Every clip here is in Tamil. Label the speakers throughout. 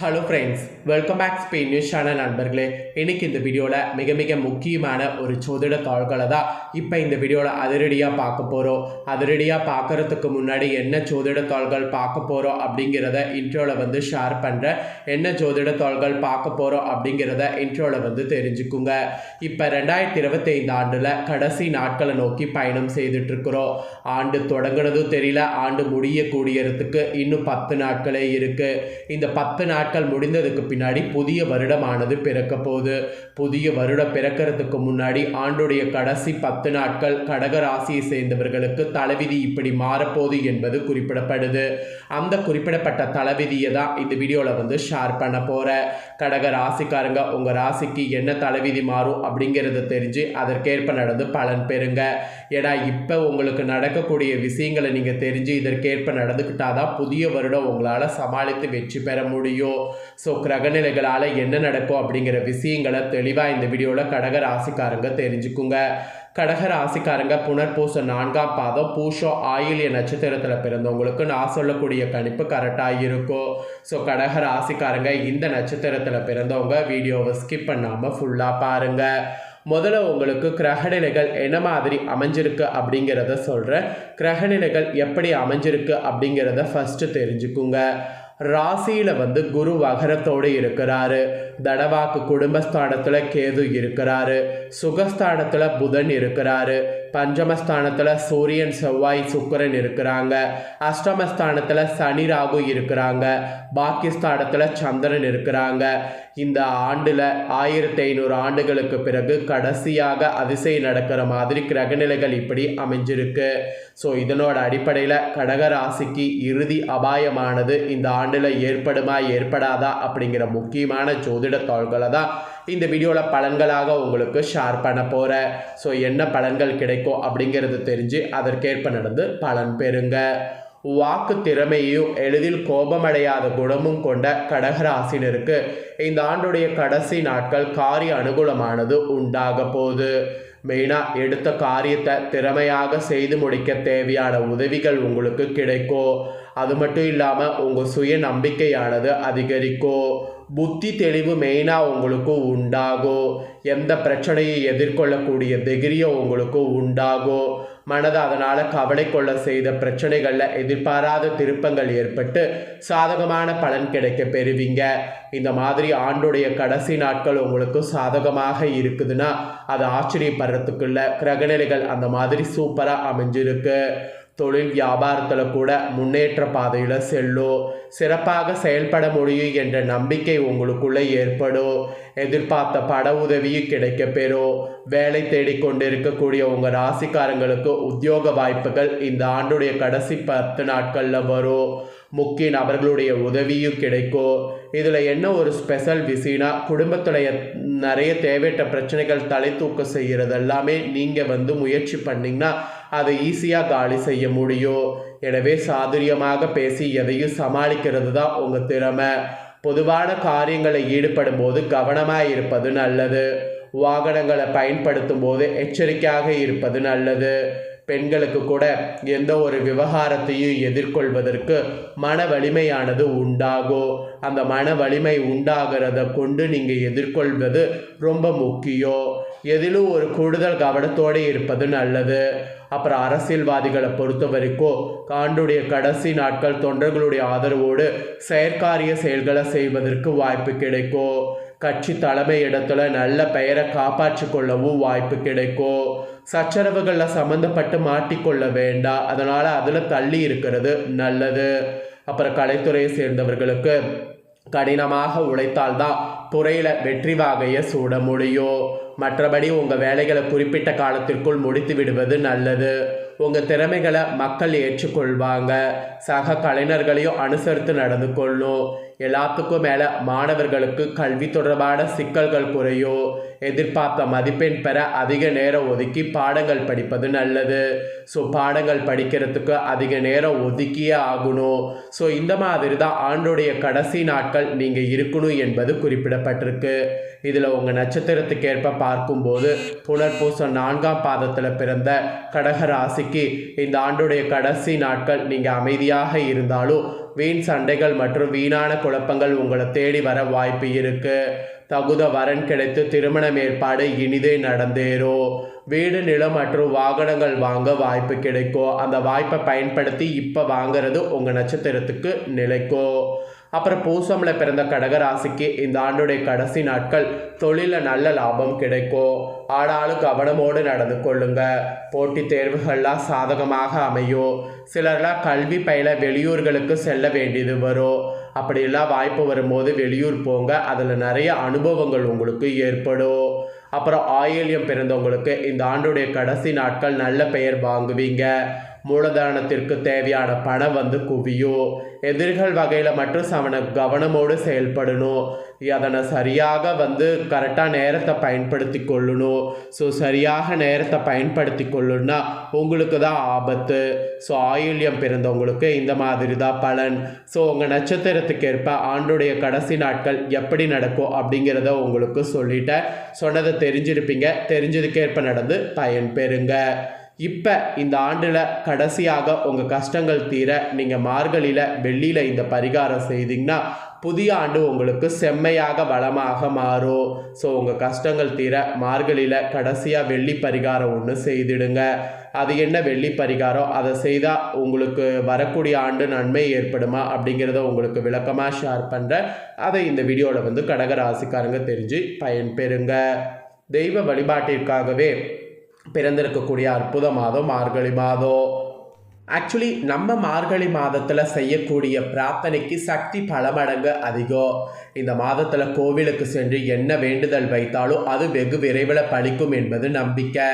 Speaker 1: Hello friends, welcome back Spain news channel நண்பர்களே. இன்னைக்கு இந்த வீடியோவில் மிக முக்கியமான ஒரு ஜோதிட தாள்களை தான் இப்போ இந்த வீடியோவில் அதிரடியாக பார்க்க போகிறோம். அதிரடியாக பார்க்குறதுக்கு முன்னாடி என்ன ஜோதிட தாள்கள் பார்க்க போகிறோம் அப்படிங்கிறத இன்ட்ரோவில் ஷேர் பண்ணுறேன். என்ன ஜோதிட தாள்கள் பார்க்க போகிறோம் அப்படிங்கிறத இன்ட்ரோவில் தெரிஞ்சுக்குங்க. இப்போ 2025 ஆண்டில் கடைசி நாட்களை நோக்கி பயணம் செய்துட்ருக்குறோம். ஆண்டு தொடங்கினதும் தெரியல, ஆண்டு முடியக்கூடியறதுக்கு இன்னும் 10 நாட்களே இருக்குது. இந்த 10 நாட்கள் முடிந்ததுக்கு பின்னாடி புதிய வருடமானது பிறக்க போகுது. புதிய வருடம் பிறக்கிறதுக்கு முன்னாடி ஆண்டுடைய கடைசி 10 நாட்கள் கடக ராசியை சேர்ந்தவர்களுக்கு தலைவிதி இப்படி மாறப்போகுது என்பது குறிப்பிடப்படுது. அந்த குறிப்பிடப்பட்ட தலைவிதியை தான் இந்த வீடியோவில் ஷேர் பண்ண போகிறேன். கடக ராசிக்காரங்க உங்கள் ராசிக்கு என்ன தலைவிதி மாறும் அப்படிங்கிறத தெரிஞ்சு அதற்கேற்ப நடந்து பலன் பெறுங்க. ஏன்னா இப்போ உங்களுக்கு நடக்கக்கூடிய விஷயங்களை நீங்கள் தெரிஞ்சு இதற்கேற்ப நடந்துக்கிட்டாதான் புதிய வருடம் உங்களால் சமாளித்து வெற்றி பெற முடியும். ஸோ கிரகநிலைகளால் என்ன நடக்கும் அப்படிங்கிற விஷயங்களை தெளிவாக இந்த வீடியோவில் கடக ராசிக்காரங்க தெரிஞ்சுக்குங்க. கடக ராசிக்காரங்க புனர்பூசம் 4ஆம் பாதம் பூஷம் ஆயில்ய நட்சத்திரத்தில் பிறந்தவங்களுக்கு நான் சொல்லக்கூடிய கணிப்பு கரெக்டாக இருக்கும். ஸோ கடக ராசிக்காரங்க இந்த நட்சத்திரத்தில் பிறந்தவங்க வீடியோவை ஸ்கிப் பண்ணாமல் ஃபுல்லாக பாருங்கள். முதல்ல உங்களுக்கு கிரகநிலைகள் என்ன மாதிரி அமைஞ்சிருக்கு அப்படிங்கிறத சொல்கிறேன். கிரகநிலைகள் எப்படி அமைஞ்சிருக்கு அப்படிங்கிறத ஃபஸ்ட்டு தெரிஞ்சுக்குங்க. ராசியில் குரு வகரத்தோடு இருக்கிறாரு. தடவாக்கு குடும்பஸ்தானத்தில் கேது இருக்கிறாரு. சுகஸ்தானத்தில் புதன் இருக்கிறாரு. பஞ்சமஸ்தானத்தில் சூரியன் செவ்வாய் சுக்கிரன் இருக்கிறாங்க. அஷ்டமஸ்தானத்தில் சனி ராகு இருக்கிறாங்க. பாக்கியஸ்தானத்தில் சந்திரன் இருக்கிறாங்க. இந்த ஆண்டில் 1500 ஆண்டுகளுக்கு பிறகு கடைசியாக அதிசயம் நடக்கிற மாதிரி கிரகநிலைகள் இப்படி அமைஞ்சிருக்கு. ஸோ இதனோட அடிப்படையில் கடகராசிக்கு இறுதி அபாயமானது இந்த ஆண்டில் ஏற்படுமா ஏற்படாதா அப்படிங்கிற முக்கியமான ஜோதிட தாள்களை தான் இந்த வீடியோவில் பலன்களாக உங்களுக்கு ஷேர் பண்ண போகிறேன். ஸோ என்ன பலன்கள் கிடைக்கும் அப்படிங்கிறது தெரிஞ்சு அதற்கேற்ப நடந்து பலன் பெறுங்க. வாக்கு திறமையும் எளிதில் கோபமடையாத குணமும் கொண்ட கடகராசினருக்கு இந்த ஆண்டுடைய கடைசி நாட்கள் காரிய அனுகூலமானது உண்டாக போகுது. மெயினாக எடுத்த காரியத்தை திறமையாக செய்து முடிக்க தேவையான உதவிகள் உங்களுக்கு கிடைக்கும். அது மட்டும் இல்லாமல் உங்கள் சுய நம்பிக்கையானது அதிகரிக்கும். புத்தி தெளிவு மெயினாக உங்களுக்கு உண்டாகும். எந்த பிரச்சனையை எதிர்கொள்ளக்கூடிய தைரியம் உங்களுக்கு உண்டாகும். மனதை அதனால் கவலை கொள்ள செய்த பிரச்சனைகளில் எதிர்பாராத திருப்பங்கள் ஏற்பட்டு சாதகமான பலன் கிடைக்க பெறுவீங்க. இந்த மாதிரி ஆண்டுடைய கடைசி நாட்கள் உங்களுக்கு சாதகமாக இருக்குதுன்னா அது ஆச்சரியப்படுறதுக்குள்ள கிரகநிலைகள் அந்த மாதிரி சூப்பராக அமைஞ்சிருக்கு. தொழில் வியாபாரத்தில் கூட முன்னேற்ற பாதையில் செல்லும். சிறப்பாக செயல்பட முடியும் என்ற நம்பிக்கை உங்களுக்குள்ளே ஏற்படும். எதிர்பார்த்த பட உதவியும் கிடைக்க பெறும். வேலை தேடிக்கொண்டிருக்கக்கூடிய உங்கள் ராசிக்காரங்களுக்கு உத்தியோக வாய்ப்புகள் இந்த ஆண்டுடைய கடைசி 10 நாட்களில் வரும். முக்கிய நபர்களுடைய உதவியும் கிடைக்கும். இதில் என்ன ஒரு ஸ்பெஷல் விஷயம்னா குடும்பத்துடைய நிறைய தேவையற்ற பிரச்சனைகள் தலை தூக்க செய்கிறது எல்லாமே நீங்கள் முயற்சி பண்ணிங்கன்னா அதை ஈஸியாக காலி செய்ய முடியும். எனவே சாதுரியமாக பேசி எதையும் சமாளிக்கிறது தான் உங்கள் திறமை. பொதுவான காரியங்களை ஈடுபடும் போது கவனமாக இருப்பது நல்லது. வாகனங்களை பயன்படுத்தும் போது எச்சரிக்கையாக இருப்பது நல்லது. பெண்களுக்கு கூட எந்த ஒரு விவகாரத்தையும் எதிர்கொள்வதற்கு மன வலிமையானது உண்டாகும். அந்த மன வலிமை உண்டாகிறத கொண்டு நீங்கள் எதிர்கொள்வது ரொம்ப முக்கியம். எதிலும் ஒரு கூடுதல் கவனத்தோடு இருப்பது நல்லது. அப்புறம் அரசியல்வாதிகளை பொறுத்த வரைக்கும் ஆண்டுடைய கடைசி நாட்கள் தொண்டர்களுடைய ஆதரவோடு செயற்காரிய செயல்களை செய்வதற்கு வாய்ப்பு கிடைக்கும். கட்சி தலைமை இடத்துல நல்ல பெயரை காப்பாற்றி கொள்ளவும் வாய்ப்பு கிடைக்கும். சச்சரவுகளில் சம்மந்தப்பட்டு மாட்டிக்கொள்ள வேண்டாம். அதனால் அதில் தள்ளி இருக்கிறது நல்லது. அப்புறம் கலைத்துறையை சேர்ந்தவர்களுக்கு கடினமாக உழைத்தால்தான் துறையில் வெற்றி வாகையை சூட முடியும். மற்றபடி உங்கள் வேலைகளை குறிப்பிட்ட காலத்திற்குள் முடித்து விடுவது நல்லது. உங்கள் திறமைகளை மக்கள் ஏற்றுக்கொள்வாங்க. சக கலைஞர்களையும் அனுசரித்து நடந்து கொள்ளும். எல்லாத்துக்கும் மேலே மாணவர்களுக்கு கல்வி தொடர்பான சிக்கல்கள் குறையும். எதிர்பார்த்த மதிப்பெண் பெற அதிக நேரம் ஒதுக்கி பாடங்கள் படிப்பது நல்லது. ஸோ பாடங்கள் படிக்கிறதுக்கு அதிக நேரம் ஒதுக்கியே ஆகணும். ஸோ இந்த மாதிரி தான் ஆண்டுடைய கடைசி நாட்கள் நீங்கள் இருக்கணும் என்பது குறிப்பிடப்பட்டிருக்கு. இதில் உங்கள் நட்சத்திரத்துக்கு ஏற்ப பார்க்கும்போது புனர்பூசம் 4ஆம் பாதத்தில் பிறந்த கடக ராசிக்கு இந்த ஆண்டுடைய கடைசி நாட்கள் நீங்கள் அமைதியாக இருந்தாலும் வீண் சண்டைகள் மற்றும் வீணான குழப்பங்கள் உங்களை தேடி வர வாய்ப்பு இருக்கு. தகுந்த வரன் கிடைத்து திருமணம் ஏற்பாடு இனிதே நடந்தேறும். வீடு, நிலம் மற்றும் வாகனங்கள் வாங்க வாய்ப்பு கிடைக்கும். அந்த வாய்ப்பை பயன்படுத்தி இப்போ வாங்கிறது உங்கள் நட்சத்திரத்துக்கு நிலைக்கும். அப்புறம் பூசமில் பிறந்த கடகராசிக்கு இந்த ஆண்டுடைய கடைசி நாட்கள் தொழிலில் நல்ல லாபம் கிடைக்கும். ஆனாலும் கவனமோடு நடந்து கொள்ளுங்க. போட்டித் தேர்வுகள்லாம் சாதகமாக அமையும். சிலர்லாம் கல்வி பயில வெளியூர்களுக்கு செல்ல வேண்டியது வரும். அப்படியெல்லாம் வாய்ப்பு வரும்போது வெளியூர் போங்க. அதில் நிறைய அனுபவங்கள் உங்களுக்கு ஏற்படும். அப்புறம் ஆயில்யம் பிறந்தவங்களுக்கு இந்த ஆண்டுடைய கடைசி நாட்கள் நல்ல பெயர் வாங்குவீங்க. மூலதனத்திற்கு தேவையான பணம் குவியும். எதிர்கள் வகையில் மட்டும் கவனமோடு செயல்படணும். அதனை சரியாக கரெக்டாக நேரத்தை பயன்படுத்தி கொள்ளணும். ஸோ சரியாக நேரத்தை பயன்படுத்தி கொள்ளணும்னா உங்களுக்கு தான் ஆபத்து. ஸோ ஆயில்யம் பிறந்தவங்களுக்கு இந்த மாதிரி தான் பலன். ஸோ உங்கள் நட்சத்திரத்துக்கு ஏற்ப ஆண்டுடைய கடைசி நாட்கள் எப்படி நடக்கும் அப்படிங்கிறத உங்களுக்கு சொல்லிட்டேன். சொன்னதை தெரிஞ்சிருப்பீங்க. தெரிஞ்சதுக்கேற்ப நடந்து பயன் பெறுங்க. இப்போ இந்த ஆண்டில் கடைசியாக உங்கள் கஷ்டங்கள் தீர நீங்கள் மார்கழியில் வெள்ளியில் இந்த பரிகாரம் செய்தீங்கன்னா புதிய ஆண்டு உங்களுக்கு செம்மையாக வளமாக மாறும். ஸோ உங்கள் கஷ்டங்கள் தீர மார்கழியில் கடைசியாக வெள்ளி பரிகாரம் ஒன்று செய்திடுங்க. அது என்ன வெள்ளி பரிகாரம், அதை செய்தால் உங்களுக்கு வரக்கூடிய ஆண்டு நன்மை ஏற்படுமா அப்படிங்கிறத உங்களுக்கு விளக்கமாக ஷேர் பண்ணுறேன். அதை இந்த வீடியோவில் கடகராசிக்காரங்க தெரிஞ்சு பயன்பெறுங்க. தெய்வ வழிபாட்டிற்காகவே பிறந்திருக்கக்கூடிய அற்புத மாதம் மார்கழி மாதம். ஆக்சுவலி நம்ம மார்கழி மாதத்தில் செய்யக்கூடிய பிரார்த்தனைக்கு சக்தி பல மடங்கு அதிகம். இந்த மாதத்தில் கோவிலுக்கு சென்று என்ன வேண்டுதல் வைத்தாலும் அது வெகு விரைவில் பலிக்கும் என்பது நம்பிக்கை.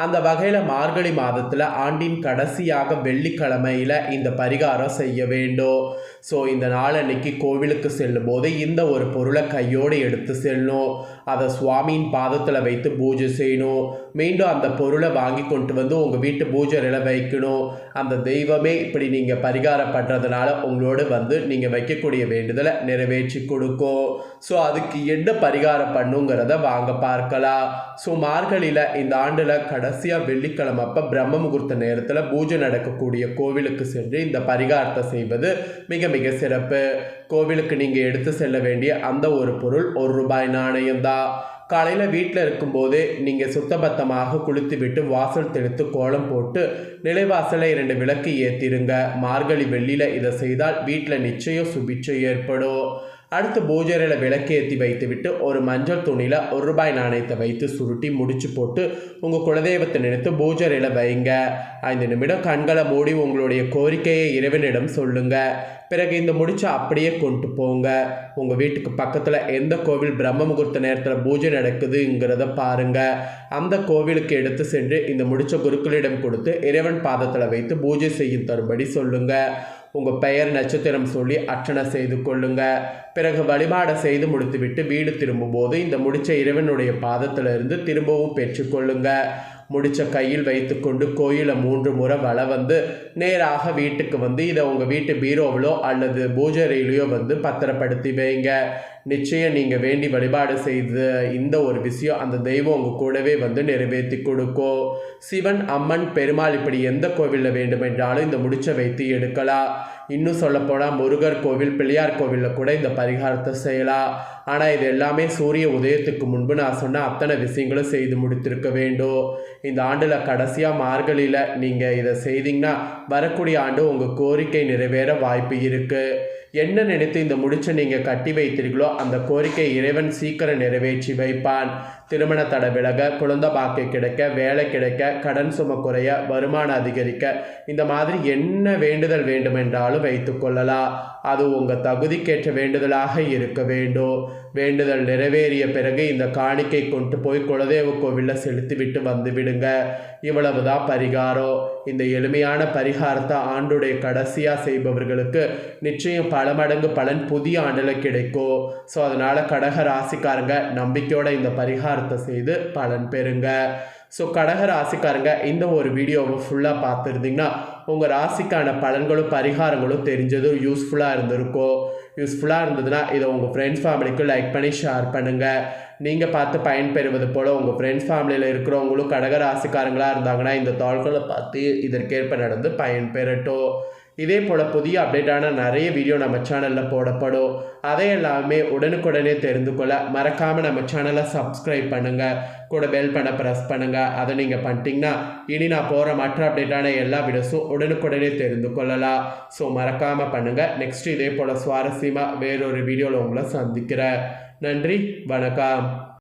Speaker 1: அந்த வகையில் மார்கழி மாதத்தில் ஆண்டின் கடைசியாக வெள்ளிக்கிழமையில் இந்த பரிகாரம் செய்ய வேண்டும். ஸோ இந்த நாளன்னைக்கு கோவிலுக்கு செல்லும் போது இந்த ஒரு பொருளை கையோடு எடுத்து செல்லணும். அதை சுவாமியின் பாதத்தில் வைத்து பூஜை செய்யணும். மீண்டும் அந்த பொருளை வாங்கி கொண்டு உங்கள் வீட்டு பூஜையில் வைக்கணும். அந்த தெய்வமே இப்படி நீங்கள் பரிகாரம் பண்ணுறதுனால உங்களோடு நீங்கள் வைக்கக்கூடிய வேண்டுதலை நிறைவேற்றி கொடுக்கும். ஸோ அதுக்கு என்ன பரிகாரம் பண்ணுங்கிறத வாங்க பார்க்கலாம். ஸோ மார்கழியில் இந்த ஆண்டில் கடைசியாக வெள்ளிக்கிழமை அப்போ பிரம்ம முகூர்த்த நேரத்தில் பூஜை நடக்கக்கூடிய கோவிலுக்கு சென்று இந்த பரிகாரத்தை செய்வது மிக மிக சிறப்பு. கோவிலுக்கு நீங்கள் எடுத்து செல்ல வேண்டிய அந்த ஒரு பொருள் ₹1 நாணயம் தான். காலையில் வீட்டில் இருக்கும்போதே நீங்கள் சுத்தபத்தமாக குளித்து விட்டு வாசல் தெளித்து கோலம் போட்டு நிலைவாசலை 2 விளக்கு ஏற்றிருங்க. மார்கழி வெள்ளியில் இதை செய்தால் வீட்டில் நிச்சயம் சுபிட்சை ஏற்படும். அடுத்து பூஜையில் விளக்கேற்றி வைத்து விட்டு ஒரு மஞ்சள் துணியில் ₹1 நாணயத்தை வைத்து சுருட்டி முடிச்சு போட்டு உங்கள் குலதெய்வத்தை நினைத்து பூஜையில் வைங்க. 5 நிமிடம் கண்களை மூடி உங்களுடைய கோரிக்கையை இறைவனிடம் சொல்லுங்கள். பிறகு இந்த முடிச்சை அப்படியே கொண்டு போங்க. உங்கள் வீட்டுக்கு பக்கத்தில் எந்த கோவில் பிரம்ம முகூர்த்த நேரத்தில் பூஜை நடக்குதுங்கிறத பாருங்கள். அந்த கோவிலுக்கு எடுத்து சென்று இந்த முடிச்ச குருக்களிடம் கொடுத்து இறைவன் பாதத்தில் வைத்து பூஜை செய்யும் தரும்படி சொல்லுங்கள். உங்கள் பெயர் நட்சத்திரம் சொல்லி அர்ச்சனை செய்து கொள்ளுங்க. பிறகு வழிபாடை செய்து முடித்துவிட்டு வீடு திரும்பும்போது இந்த முடிச்ச இறைவனுடைய பாதத்திலிருந்து திரும்பவும் பெற்றுக்கொள்ளுங்க. முடிச்ச கையில் வைத்து கொண்டு கோயிலை 3 முறை வள நேராக வீட்டுக்கு இதை உங்கள் வீட்டு பீரோவிலோ அல்லது பூஜையிலையோ பத்திரப்படுத்தி வைங்க. நிச்சயம் நீங்கள் வேண்டி வழிபாடு செய்த இந்த ஒரு விஷயம் அந்த தெய்வம் உங்கள் கூடவே நிறைவேற்றி கொடுக்கும். சிவன், அம்மன், பெருமாள் இப்படி எந்த கோவிலில் வேண்டுமென்றாலும் இந்த முடிச்சை வைத்து எடுக்கலாம். இன்னும் சொல்லப்போனால் முருகர் கோவில், பிள்ளையார் கோவிலில் கூட இந்த பரிகாரத்தை செய்யலாம். ஆனால் இது எல்லாமே சூரிய உதயத்துக்கு முன்பு நான் சொன்ன அத்தனை விஷயங்களும் செய்து முடித்திருக்க வேண்டும். இந்த ஆண்டில் கடைசியாக மார்கழியில் நீங்கள் இதை செய்தீங்கன்னா வரக்கூடிய ஆண்டு உங்கள் கோரிக்கை நிறைவேற வாய்ப்பு இருக்குது. என்ன நினைத்து இந்த முடிச்சை நீங்கள் கட்டி வைத்தீர்களோ அந்த கோரிக்கை இறைவன் சீக்கிரம் நிறைவேற்றி வைப்பான். திருமண தடை விலக, குழந்தை பாக்கியம் கிடைக்க, வேலை கிடைக்க, கடன் சுமை குறைய, வருமானம் அதிகரிக்க, இந்த மாதிரி என்ன வேண்டுதல் வேண்டுமென்றாலும் வைத்து கொள்ளலாம். அது உங்கள் தகுதிக்கேற்ற வேண்டுதலாக இருக்க வேண்டும். வேண்டுதல் நிறைவேறிய பிறகு இந்த காணிக்கை கொண்டு போய் குலதெய்வ கோவிலில் செலுத்திவிட்டு வந்துவிடுங்க. இவ்வளவுதான் பரிகாரம். இந்த எளிமையான பரிகாரத்தை ஆண்டுடைய கடைசியாக செய்பவர்களுக்கு நிச்சயம் பல மடங்கு பலன் புதிய ஆண்டில் கிடைக்கும். ஸோ அதனால் கடக ராசிக்காரங்க நம்பிக்கையோட இந்த பரிகாரத்தை செய்து பலன் பெறுங்க. ஸோ கடக ராசிக்காரங்க இந்த ஒரு வீடியோவை ஃபுல்லாக பார்த்துருந்தீங்கன்னா உங்கள் ராசிக்கான பலன்களும் பரிகாரங்களும் தெரிஞ்சதும் யூஸ்ஃபுல்லாக இருந்திருக்கும். யூஸ்ஃபுல்லாக இருந்ததுன்னா இதை உங்கள் ஃப்ரெண்ட்ஸ் ஃபேமிலிக்கு லைக் பண்ணி ஷேர் பண்ணுங்கள். நீங்கள் பார்த்து பயன்பெறுவது போல் உங்கள் ஃப்ரெண்ட்ஸ் ஃபேமிலியில் இருக்கிறவங்களும் கடக ராசிக்காரங்களாக இருந்தாங்கன்னா இந்த தாள்களை பார்த்து இதற்கேற்ப நடந்து பயன்பெறட்டும். இதே போல் புதிய அப்டேட்டான நிறைய வீடியோ நம்ம சேனலில் போடப்படும். அதை எல்லாமே உடனுக்குடனே தெரிந்து கொள்ள மறக்காமல் நம்ம சேனலை சப்ஸ்கிரைப் பண்ணுங்கள், கூட பெல் பண்ண ப்ரெஸ் பண்ணுங்கள். அதை நீங்கள் பண்ணிட்டீங்கன்னா இனி நான் போகிற மற்ற அப்டேட்டான எல்லா வீடியோஸும் உடனுக்குடனே தெரிந்து கொள்ளலாம். ஸோ மறக்காமல் பண்ணுங்கள். நெக்ஸ்ட் இதே போல் சுவாரஸ்யமாக வேறொரு வீடியோவில் உங்களை சந்திக்கிறேன். நன்றி, வணக்கம்.